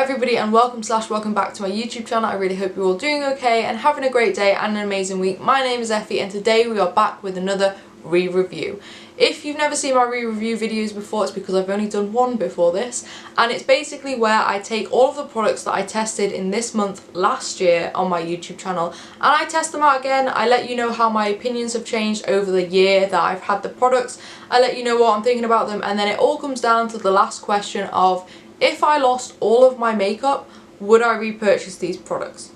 everybody and welcome back to my YouTube channel. I really hope you're all doing okay and having a great day and an amazing week. My name is Effy and today we are back with another re-review. If you've never seen my re-review videos before, it's because I've only done one before this, and it's basically where I take all of the products that I tested in this month last year on my YouTube channel and I test them out again. I let you know how my opinions have changed over the year that I've had the products. I let you know what I'm thinking about them, and then it all comes down to the last question of, if I lost all of my makeup, would I repurchase these products?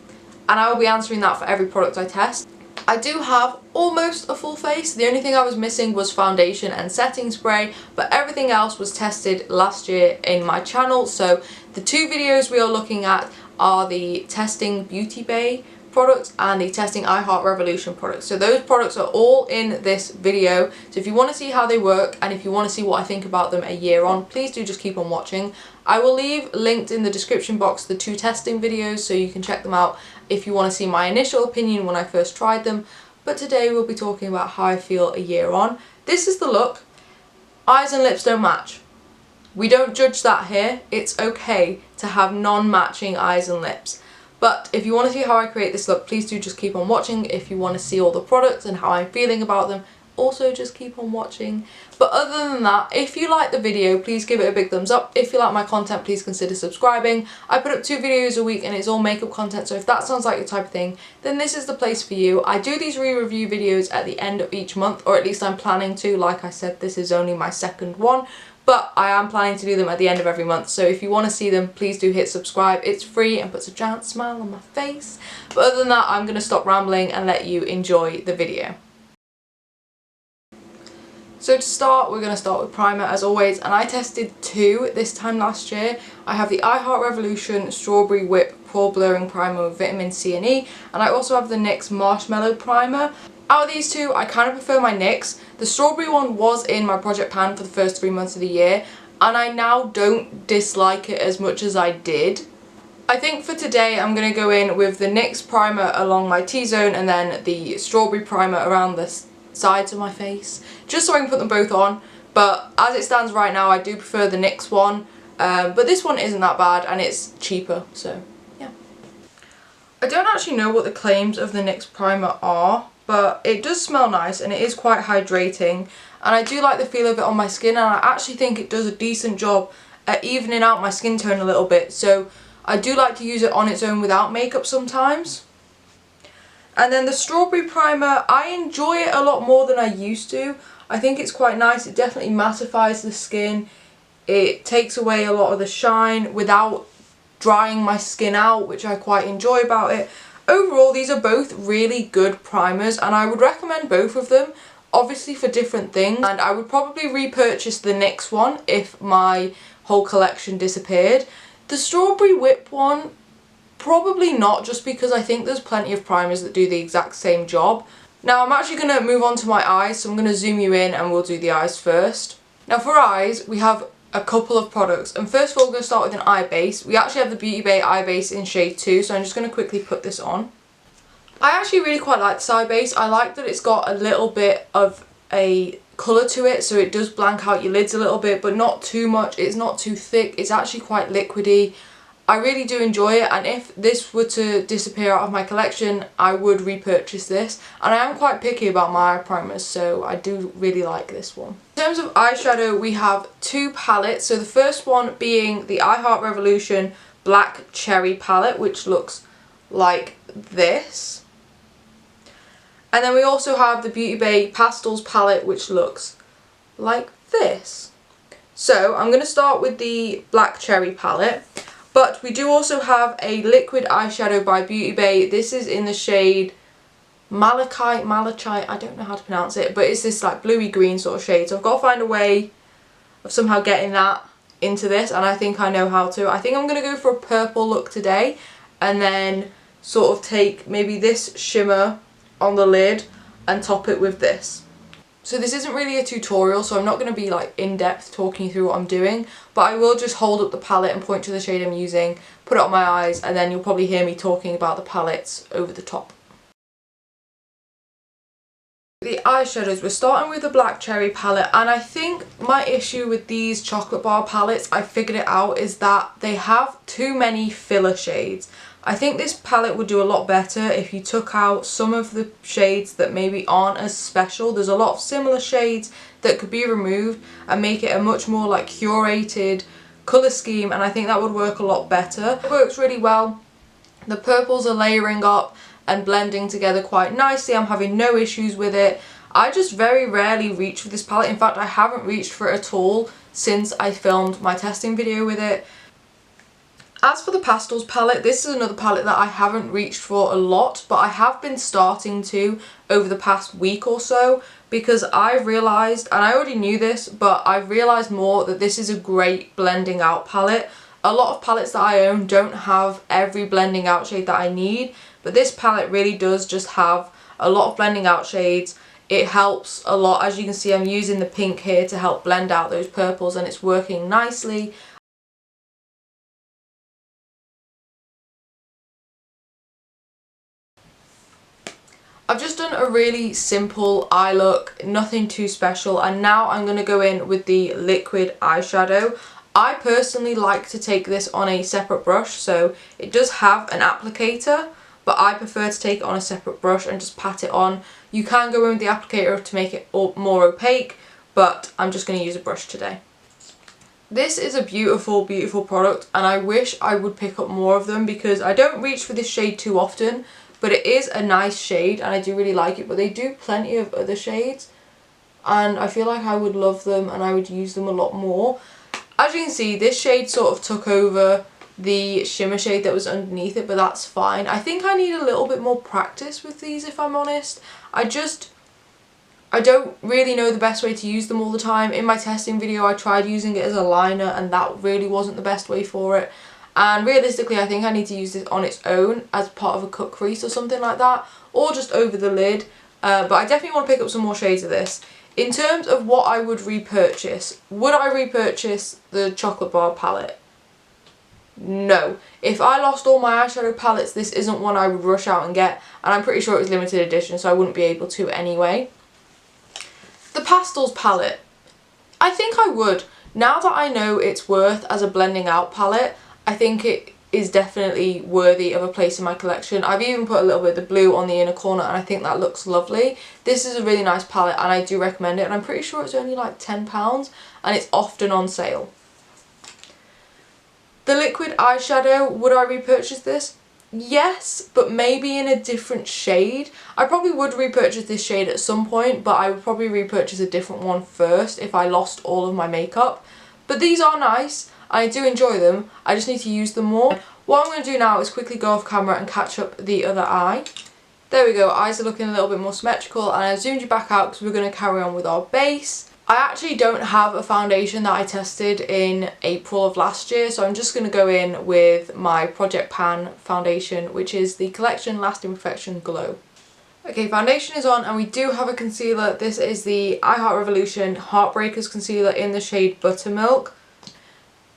And I will be answering that for every product I test. I do have almost a full face. The only thing I was missing was foundation and setting spray, but everything else was tested last year in my channel. So the two videos we are looking at are the testing Beautybay products and the testing Revolution products. So those products are all in this video. So if you want to see how they work and if you want to see what I think about them a year on, please do just keep on watching. I will leave linked in the description box the two testing videos so you can check them out if you want to see my initial opinion when I first tried them. But today we'll be talking about how I feel a year on. This is the look. Eyes and lips don't match. We don't judge that here. It's okay to have non-matching eyes and lips. But if you want to see how I create this look, please do just keep on watching. If you want to see all the products and how I'm feeling about them, also just keep on watching. But other than that, if you like the video, please give it a big thumbs up. If you like my content, please consider subscribing. I put up 2 videos a week and it's all makeup content, so if that sounds like your type of thing, then this is the place for you. I do these re-review videos at the end of each month, or at least I'm planning to. Like I said, this is only my second one, but I am planning to do them at the end of every month. So if you want to see them, please do hit subscribe. It's free and puts a giant smile on my face. But other than that, I'm going to stop rambling and let you enjoy the video. So to start, we're going to start with primer as always, and I tested 2 this time last year. I have the Revolution Strawberry Whip Pore Blurring Primer with Vitamin C and E, and I also have the NYX Marshmallow Primer. Out of these 2, I kind of prefer my NYX. The strawberry one was in my project pan for the first 3 months of the year, and I now don't dislike it as much as I did. I think for today I'm going to go in with the NYX primer along my T-zone and then the strawberry primer around the sides of my face, just so I can put them both on. But as it stands right now, I do prefer the NYX one, but this one isn't that bad and it's cheaper, so yeah. I don't actually know what the claims of the NYX primer are, but it does smell nice and it is quite hydrating, and I do like the feel of it on my skin, and I actually think it does a decent job at evening out my skin tone a little bit, so I do like to use it on its own without makeup sometimes. And then the strawberry primer, I enjoy it a lot more than I used to. I think it's quite nice. It definitely mattifies the skin. It takes away a lot of the shine without drying my skin out, which I quite enjoy about it. Overall, these are both really good primers and I would recommend both of them, obviously for different things. And I would probably repurchase the NYX one if my whole collection disappeared. The Strawberry Whip one, probably not, just because I think there's plenty of primers that do the exact same job. Now I'm actually going to move on to my eyes, so I'm going to zoom you in and we'll do the eyes first. Now for eyes, we have a couple of products, and first of all we're going to start with an eye base. We actually have the Beautybay eye base in shade 2, so I'm just going to quickly put this on. I actually really quite like this eye base. I like that it's got a little bit of a colour to it, so it does blank out your lids a little bit, but not too much. It's not too thick. It's actually quite liquidy. I really do enjoy it, and if this were to disappear out of my collection, I would repurchase this. And I am quite picky about my eye primers, so I do really like this one. In terms of eyeshadow, we have 2 palettes. So the first one being the Revolution Black Cherry palette, which looks like this. And then we also have the Beautybay Pastels Palette, which looks like this. So I'm going to start with the Black Cherry palette. But we do also have a liquid eyeshadow by Beautybay. This is in the shade Malachite, I don't know how to pronounce it, but it's this like bluey green sort of shade. So I've got to find a way of somehow getting that into this, and I think I know how to. I think I'm going to go for a purple look today, and then sort of take maybe this shimmer on the lid and top it with this. So this isn't really a tutorial, so I'm not going to be like in depth talking you through what I'm doing, but I will just hold up the palette and point to the shade I'm using, put it on my eyes, and then you'll probably hear me talking about the palettes over the top. the eyeshadows, we're starting with the Black Cherry palette, and I think my issue with these chocolate bar palettes, I figured it out, is that they have too many filler shades. I think this palette would do a lot better if you took out some of the shades that maybe aren't as special. There's a lot of similar shades that could be removed and make it a much more like curated colour scheme, and I think that would work a lot better. It works really well. The purples are layering up and blending together quite nicely. I'm having no issues with it. I just very rarely reach for this palette. In fact, I haven't reached for it at all since I filmed my testing video with it. As for the Pastels palette, this is another palette that I haven't reached for a lot, but I have been starting to over the past week or so, because I've realised, and I already knew this, but I've realised more that this is a great blending out palette. A lot of palettes that I own don't have every blending out shade that I need, but this palette really does just have a lot of blending out shades. It helps a lot. As you can see, I'm using the pink here to help blend out those purples, and it's working nicely. I've just done a really simple eye look, nothing too special, and now I'm going to go in with the liquid eyeshadow. I personally like to take this on a separate brush, so it does have an applicator, but I prefer to take it on a separate brush and just pat it on. You can go in with the applicator to make it more opaque, but I'm just going to use a brush today. This is a beautiful, beautiful product, and I wish I would pick up more of them because I don't reach for this shade too often, but it is a nice shade and I do really like it. But they do plenty of other shades, and I feel like I would love them and I would use them a lot more. As you can see, this shade sort of took over the shimmer shade that was underneath it, but that's fine. I think I need a little bit more practice with these, if I'm honest. I don't really know the best way to use them all the time. In my testing video, I tried using it as a liner, and that really wasn't the best way for it. And realistically, I think I need to use this on its own as part of a cut crease or something like that, or just over the lid. But I definitely want to pick up some more shades of this. In terms of what I would repurchase, would I repurchase the chocolate bar palette? No. If I lost all my eyeshadow palettes, this isn't one I would rush out and get, and I'm pretty sure it was limited edition, so I wouldn't be able to anyway. The Pastels palette, I think I would. Now that I know its worth as a blending out palette, I think it is definitely worthy of a place in my collection. I've even put a little bit of the blue on the inner corner, and I think that looks lovely. This is a really nice palette and I do recommend it, and I'm pretty sure it's only like £10 and it's often on sale. The liquid eyeshadow, would I repurchase this? Yes, but maybe in a different shade. I probably would repurchase this shade at some point, but I would probably repurchase a different one first if I lost all of my makeup. But these are nice. I do enjoy them. I just need to use them more. What I'm going to do now is quickly go off camera and catch up the other eye. There we go, eyes are looking a little bit more symmetrical, and I zoomed you back out because we're going to carry on with our base. I actually don't have a foundation that I tested in April of last year, so I'm just going to go in with my Project Pan foundation, which is the Collection Lasting Perfection Glow. Okay, foundation is on, and we do have a concealer. This is the I Revolution Heartbreakers concealer in the shade Buttermilk.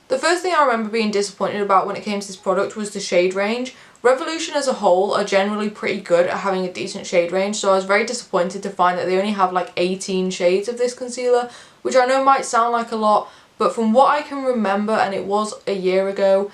The first thing I remember being disappointed about when it came to this product was the shade range. Revolution as a whole are generally pretty good at having a decent shade range, so I was very disappointed to find that they only have like 18 shades of this concealer, which I know might sound like a lot, but from what I can remember, and it was a year ago,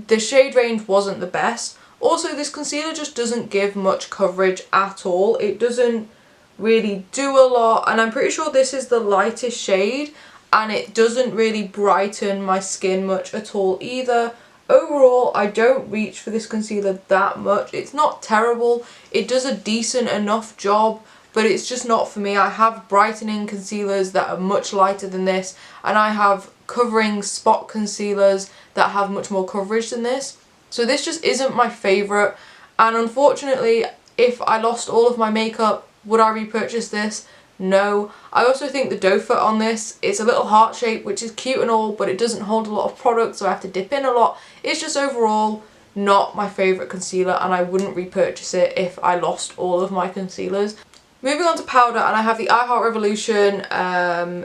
the shade range wasn't the best. Also, this concealer just doesn't give much coverage at all. It doesn't really do a lot, and I'm pretty sure this is the lightest shade, and it doesn't really brighten my skin much at all either. Overall, I don't reach for this concealer that much. It's not terrible. It does a decent enough job, but it's just not for me. I have brightening concealers that are much lighter than this, and I have covering spot concealers that have much more coverage than this. So this just isn't my favourite, and unfortunately, if I lost all of my makeup, would I repurchase this? No. I also think the doe foot on this, it's a little heart shape, which is cute and all, but it doesn't hold a lot of product, so I have to dip in a lot. It's just overall not my favourite concealer, and I wouldn't repurchase it if I lost all of my concealers. Moving on to powder, and I have the I Revolution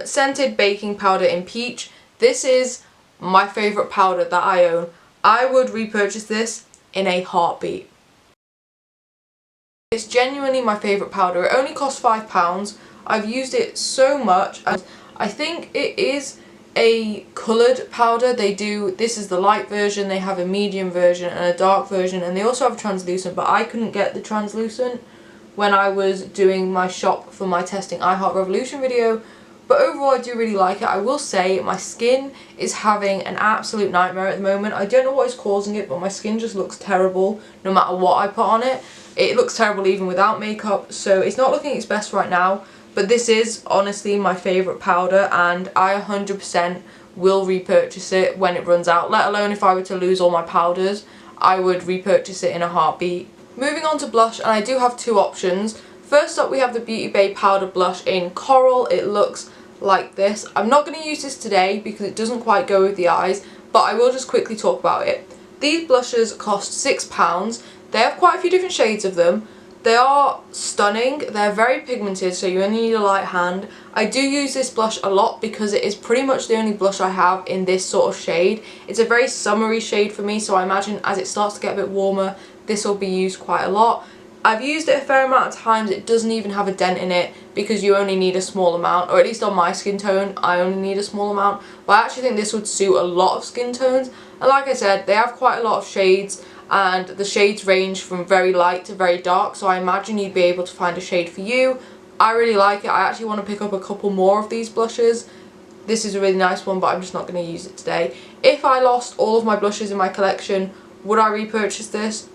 Scented Baking Powder in Peach. This is my favourite powder that I own. I would repurchase this in a heartbeat. It's genuinely my favourite powder. It only costs £5. I've used it so much. I think it is a coloured powder. This is the light version, they have a medium version and a dark version, and they also have a translucent, but I couldn't get the translucent when I was doing my shop for my testing I Heart Revolution video. But overall I do really like it. I will say my skin is having an absolute nightmare at the moment. I don't know what is causing it, but my skin just looks terrible no matter what I put on it. It looks terrible even without makeup, so it's not looking its best right now. But this is honestly my favourite powder, and I 100% will repurchase it when it runs out. Let alone if I were to lose all my powders, I would repurchase it in a heartbeat. Moving on to blush, and I do have two options. First up we have the Beautybay powder blush in Coral. It looks like this. I'm not going to use this today because it doesn't quite go with the eyes, but I will just quickly talk about it. These blushes cost £6. They have quite a few different shades of them. They are stunning. They're very pigmented, so you only need a light hand. I do use this blush a lot because it is pretty much the only blush I have in this sort of shade. It's a very summery shade for me, so I imagine as it starts to get a bit warmer, this will be used quite a lot. I've used it a fair amount of times. It doesn't even have a dent in it because you only need a small amount, or at least on my skin tone, I only need a small amount. But I actually think this would suit a lot of skin tones. And like I said, they have quite a lot of shades, and the shades range from very light to very dark, so I imagine you'd be able to find a shade for you. I really like it. I actually want to pick up a couple more of these blushes. This is a really nice one, but I'm just not going to use it today. If I lost all of my blushes in my collection, would I repurchase this?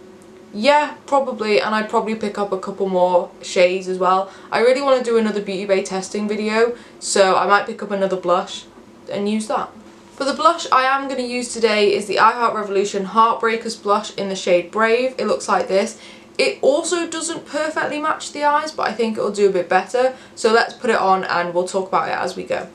Yeah, probably, and I'd probably pick up a couple more shades as well. I really want to do another Beautybay testing video, so I might pick up another blush and use that. For the blush I am going to use today is the I Heart Revolution Heartbreakers blush in the shade Brave. It looks like this. It also doesn't perfectly match the eyes, but I think it'll do a bit better. So let's put it on and we'll talk about it as we go.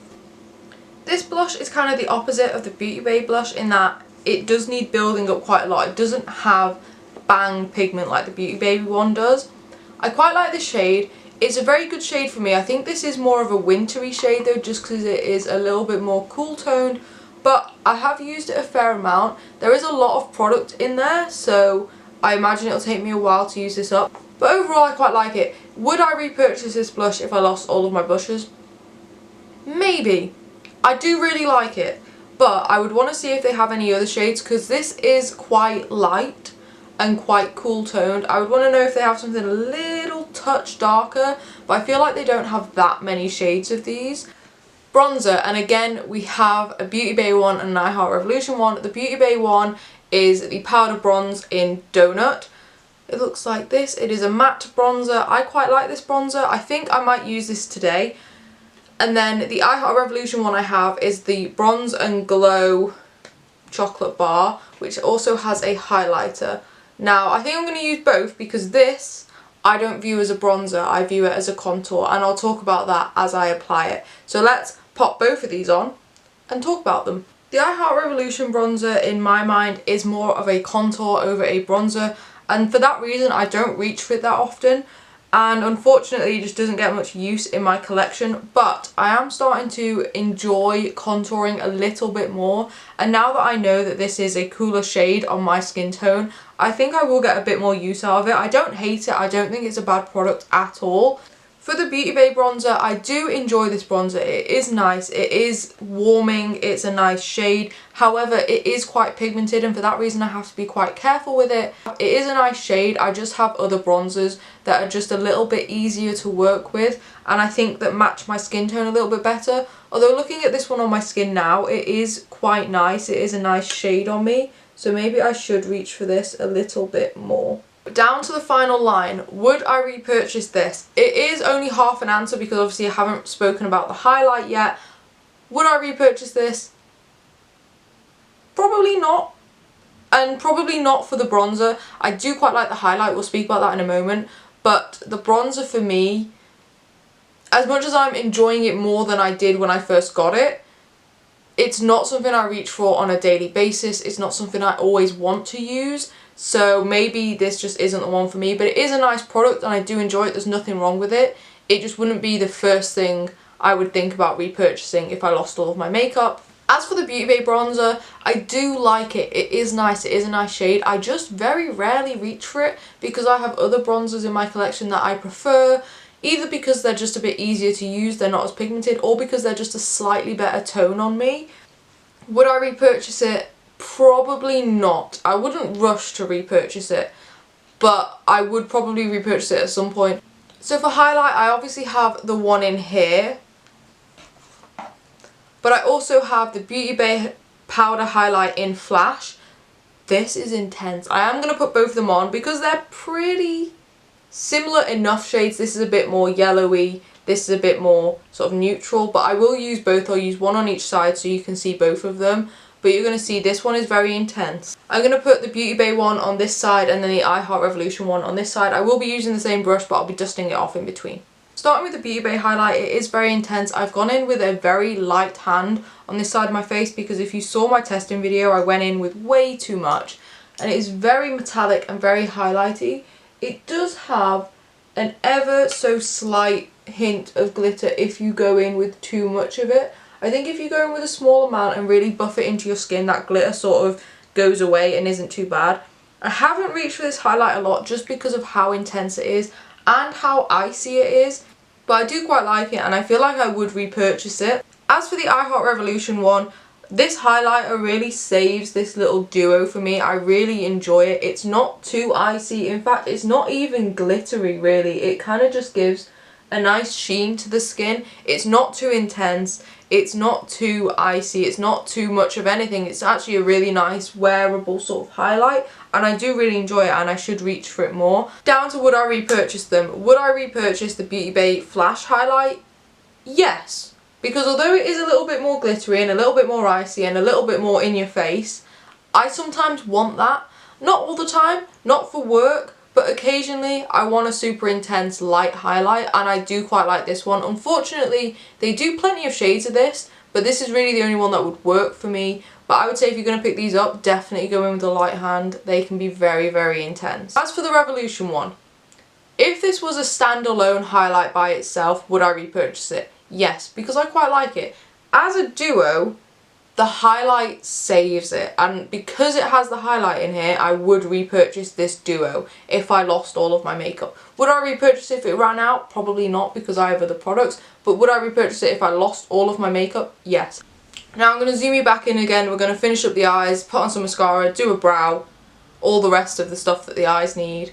This blush is kind of the opposite of the Beautybay blush in that it does need building up quite a lot. It doesn't have bang pigment like the Beautybay one does. I quite like this shade. It's a very good shade for me. I think this is more of a wintry shade though, just because it is a little bit more cool toned. But I have used it a fair amount. There is a lot of product in there, so I imagine it'll take me a while to use this up. But overall I quite like it. Would I repurchase this blush if I lost all of my blushes? Maybe. I do really like it, but I would want to see if they have any other shades because this is quite light and quite cool toned. I would want to know if they have something a little touch darker, but I feel like they don't have that many shades of these. Bronzer, and again we have a Beautybay one and an I Heart Revolution one. The Beautybay one is the powder bronze in Donut. It looks like this. It is a matte bronzer. I quite like this bronzer. I think I might use this today. And then the I Heart Revolution one I have is the Bronze and Glow chocolate bar, which also has a highlighter. Now I think I'm going to use both because this I don't view as a bronzer, I view it as a contour, and I'll talk about that as I apply it. So let's pop both of these on and talk about them. The I Heart Revolution bronzer in my mind is more of a contour over a bronzer, and for that reason I don't reach for it that often, and unfortunately it just doesn't get much use in my collection. But I am starting to enjoy contouring a little bit more, and now that I know that this is a cooler shade on my skin tone, I think I will get a bit more use out of it. I don't hate it, I don't think it's a bad product at all. For the Beautybay bronzer, I do enjoy this bronzer. It is nice, it is warming, it's a nice shade. However, it is quite pigmented, and for that reason I have to be quite careful with it. It is a nice shade. I just have other bronzers that are just a little bit easier to work with, and I think that match my skin tone a little bit better. Although looking at this one on my skin now, it is quite nice. It is a nice shade on me, so maybe I should reach for this a little bit more. Down to the final line, would I repurchase this? It is only half an answer because obviously I haven't spoken about the highlight yet. Would I repurchase this? Probably not. And probably not for the bronzer. I do quite like the highlight, we'll speak about that in a moment. But the bronzer for me, as much as I'm enjoying it more than I did when I first got it, it's not something I reach for on a daily basis. It's not something I always want to use. So maybe this just isn't the one for me, but it is a nice product and I do enjoy it. There's nothing wrong with it. It just wouldn't be the first thing I would think about repurchasing if I lost all of my makeup. As for the Beautybay bronzer, I do like it. It is nice. It is a nice shade. I just very rarely reach for it because I have other bronzers in my collection that I prefer, either because they're just a bit easier to use, they're not as pigmented, or because they're just a slightly better tone on me. Would I repurchase it? Probably not. I wouldn't rush to repurchase it, but I would probably repurchase it at some point. So for highlight, I obviously have the one in here, but I also have the Beautybay powder highlight in Flash. This is intense. I am going to put both of them on because they're pretty similar enough shades. This is a bit more yellowy, this is a bit more sort of neutral, but I will use both. I'll use one on each side so you can see both of them. But you're going to see this one is very intense. I'm going to put the Beautybay one on this side and then the I Heart Revolution one on this side. I will be using the same brush, but I'll be dusting it off in between. Starting with the Beautybay highlight, it is very intense. I've gone in with a very light hand on this side of my face because if you saw my testing video, I went in with way too much. And it is very metallic and very highlighty. It does have an ever so slight hint of glitter if you go in with too much of it. I think if you go in with a small amount and really buff it into your skin, that glitter sort of goes away and isn't too bad. I haven't reached for this highlight a lot just because of how intense it is and how icy it is, but I do quite like it and I feel like I would repurchase it. As for the I Heart Revolution one, this highlighter really saves this little duo for me. I really enjoy it. It's not too icy. In fact, it's not even glittery really. It kind of just gives a nice sheen to the skin. It's not too intense. It's not too icy. It's not too much of anything. It's actually a really nice wearable sort of highlight and I do really enjoy it and I should reach for it more. Down to would I repurchase them? Would I repurchase the Beautybay Flash highlight? Yes. Because although it is a little bit more glittery and a little bit more icy and a little bit more in your face, I sometimes want that. Not all the time, not for work, but occasionally I want a super intense light highlight and I do quite like this one. Unfortunately, they do plenty of shades of this, but this is really the only one that would work for me. But I would say if you're going to pick these up, definitely go in with a light hand. They can be very, very intense. As for the Revolution one, if this was a standalone highlight by itself, would I repurchase it? Yes, because I quite like it. As a duo, the highlight saves it, and because it has the highlight in here, I would repurchase this duo if I lost all of my makeup. Would I repurchase it if it ran out? Probably not, because I have other products, but would I repurchase it if I lost all of my makeup? Yes. Now I'm going to zoom you back in again. We're going to finish up the eyes, put on some mascara, do a brow, all the rest of the stuff that the eyes need.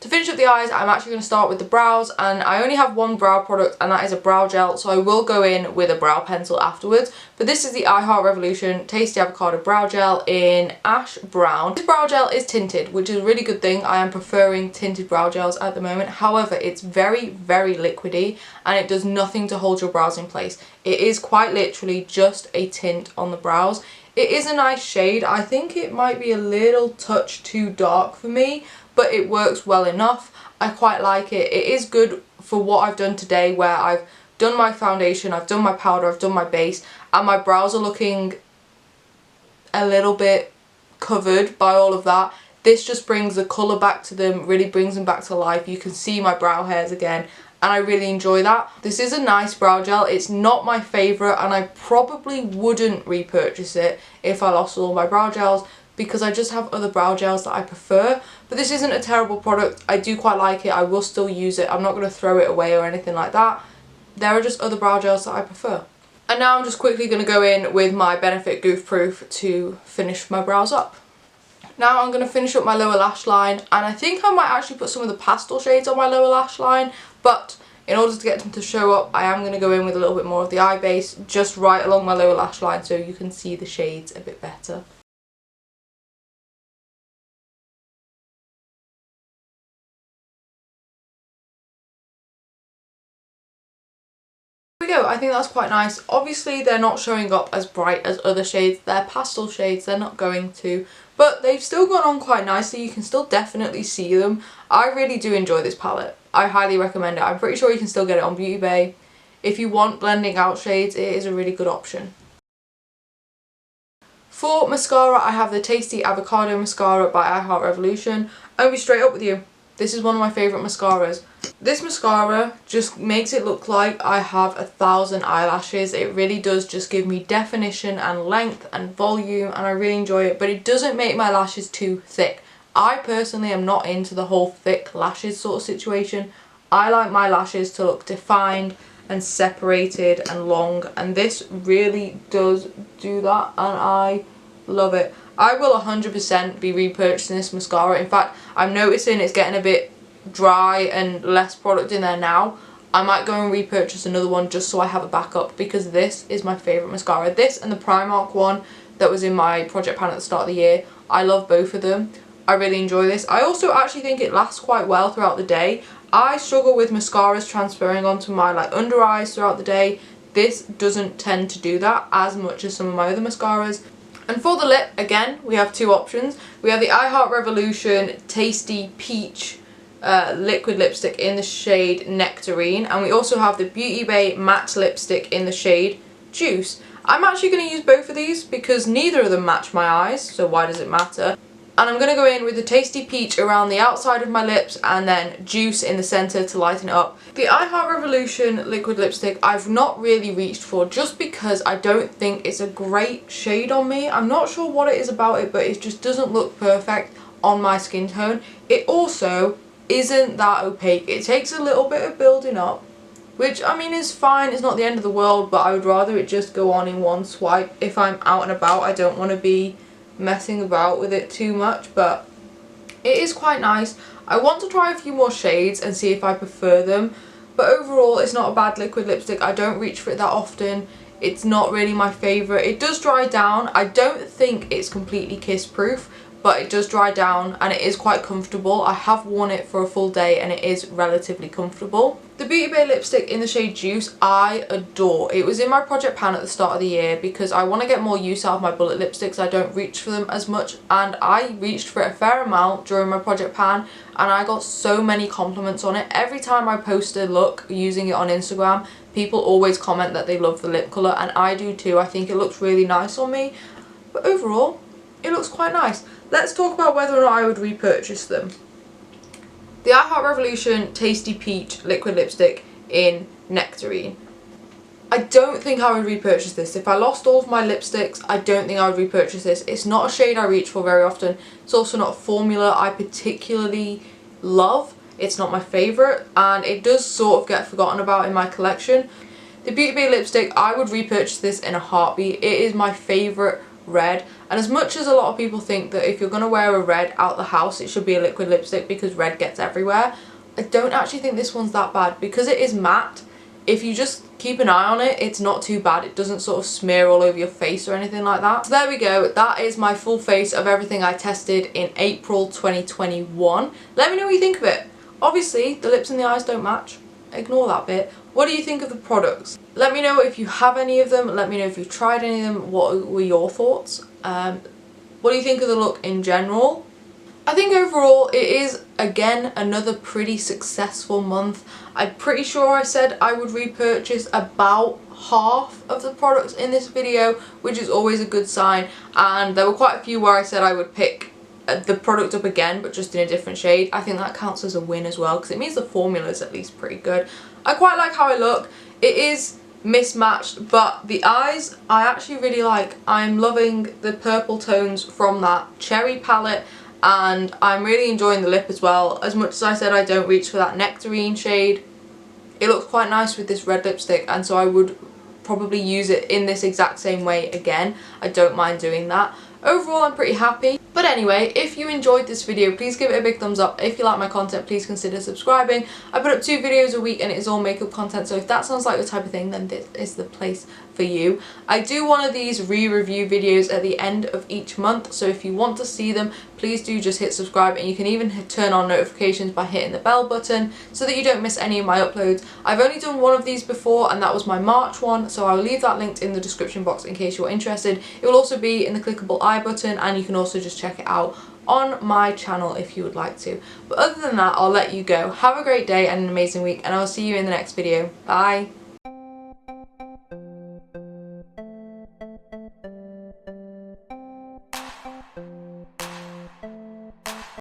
To finish up the eyes, I'm actually going to start with the brows, and I only have one brow product and that is a brow gel, so I will go in with a brow pencil afterwards. But this is the I Heart Revolution Tasty Avocado Brow Gel in Ash Brown. This brow gel is tinted, which is a really good thing. I am preferring tinted brow gels at the moment. However, it's very, very liquidy and it does nothing to hold your brows in place. It is quite literally just a tint on the brows. It is a nice shade. I think it might be a little touch too dark for me, but it works well enough. I quite like it. It is good for what I've done today, where I've done my foundation, I've done my powder, I've done my base, and my brows are looking a little bit covered by all of that. This just brings the colour back to them, really brings them back to life. You can see my brow hairs again, and I really enjoy that. This is a nice brow gel. It's not my favourite, and I probably wouldn't repurchase it if I lost all my brow gels, because I just have other brow gels that I prefer. But this isn't a terrible product. I do quite like it. I will still use it. I'm not going to throw it away or anything like that. There are just other brow gels that I prefer. And now I'm just quickly going to go in with my Benefit Goof Proof to finish my brows up. Now I'm going to finish up my lower lash line, and I think I might actually put some of the pastel shades on my lower lash line, but in order to get them to show up, I am going to go in with a little bit more of the eye base just right along my lower lash line so you can see the shades a bit better. There we go. I think that's quite nice. Obviously they're not showing up as bright as other shades. They're pastel shades, they're not going to, but they've still gone on quite nicely. You can still definitely see them. I really do enjoy this palette. I highly recommend it. I'm pretty sure you can still get it on Beautybay. If you want blending out shades, it is a really good option. For mascara, I have the Tasty Avocado Mascara by I Heart Revolution. I'll be straight up with you. This is one of my favourite mascaras. This mascara just makes it look like I have 1,000 eyelashes. It really does just give me definition and length and volume, and I really enjoy it, but it doesn't make my lashes too thick. I personally am not into the whole thick lashes sort of situation. I like my lashes to look defined and separated and long, and this really does do that, and I love it. I will 100% be repurchasing this mascara. In fact, I'm noticing it's getting a bit dry and less product in there now. I might go and repurchase another one just so I have a backup, because this is my favourite mascara. This and the Primark one that was in my project pan at the start of the year. I love both of them. I really enjoy this. I also actually think it lasts quite well throughout the day. I struggle with mascaras transferring onto my under eyes throughout the day. This doesn't tend to do that as much as some of my other mascaras. And for the lip, again, we have two options. We have the I Revolution Tasty Peach liquid lipstick in the shade Nectarine, and we also have the Beautybay matte lipstick in the shade Juice. I'm actually going to use both of these because neither of them match my eyes, so why does it matter? And I'm going to go in with the Tasty Peach around the outside of my lips and then Juice in the centre to lighten it up. The I Revolution liquid lipstick I've not really reached for just because I don't think it's a great shade on me. I'm not sure what it is about it, but it just doesn't look perfect on my skin tone. It also isn't that opaque. It takes a little bit of building up, which I mean is fine, it's not the end of the world, but I would rather it just go on in one swipe. If I'm out and about, I don't want to be messing about with it too much, but it is quite nice. I want to try a few more shades and see if I prefer them, but overall it's not a bad liquid lipstick. I don't reach for it that often. It's not really my favourite. It does dry down. I don't think it's completely kiss proof, but it does dry down and it is quite comfortable. I have worn it for a full day and it is relatively comfortable. The Beautybay lipstick in the shade Juice I adore. It was in my project pan at the start of the year because I want to get more use out of my bullet lipsticks. I don't reach for them as much, and I reached for it a fair amount during my project pan and I got so many compliments on it. Every time I post a look using it on Instagram, people always comment that they love the lip colour, and I do too. I think it looks really nice on me, but overall it looks quite nice. Let's talk about whether or not I would repurchase them. The I Revolution Tasty Peach liquid lipstick in Nectarine. I don't think I would repurchase this. If I lost all of my lipsticks, I don't think I would repurchase this. It's not a shade I reach for very often. It's also not a formula I particularly love. It's not my favourite, and it does sort of get forgotten about in my collection. The Beautybay lipstick, I would repurchase this in a heartbeat. It is my favourite red, and as much as a lot of people think that if you're going to wear a red out the house it should be a liquid lipstick because red gets everywhere, I don't actually think this one's that bad. Because it is matte, if you just keep an eye on it, it's not too bad. It doesn't sort of smear all over your face or anything like that. So there we go, that is my full face of everything I tested in April 2021. Let me know what you think of it. Obviously the lips and the eyes don't match, ignore that bit. What do you think of the products? Let me know if you have any of them. Let me know if you've tried any of them. What were your thoughts? What do you think of the look in general? I think overall it is, again, another pretty successful month. I'm pretty sure I said I would repurchase about half of the products in this video, which is always a good sign. And there were quite a few where I said I would pick the product up again, but just in a different shade. I think that counts as a win as well, because it means the formula is at least pretty good. I quite like how I look. It is mismatched, but the eyes I actually really like. I'm loving the purple tones from that cherry palette, and I'm really enjoying the lip as well. As much as I said I don't reach for that Nectarine shade, it looks quite nice with this red lipstick, and so I would probably use it in this exact same way again. I don't mind doing that. Overall I'm pretty happy. But anyway, if you enjoyed this video, please give it a big thumbs up. If you like my content, please consider subscribing. I put up 2 videos a week and it is all makeup content, so if that sounds like your type of thing, then this is the place for you. I do one of these re-review videos at the end of each month, so if you want to see them, please do just hit subscribe, and you can even turn on notifications by hitting the bell button so that you don't miss any of my uploads. I've only done one of these before, and that was my March one, so I'll leave that linked in the description box in case you're interested. It will also be in the clickable I button, and you can also just check it out on my channel if you would like to. But other than that, I'll let you go. Have a great day and an amazing week, and I'll see you in the next video. Bye!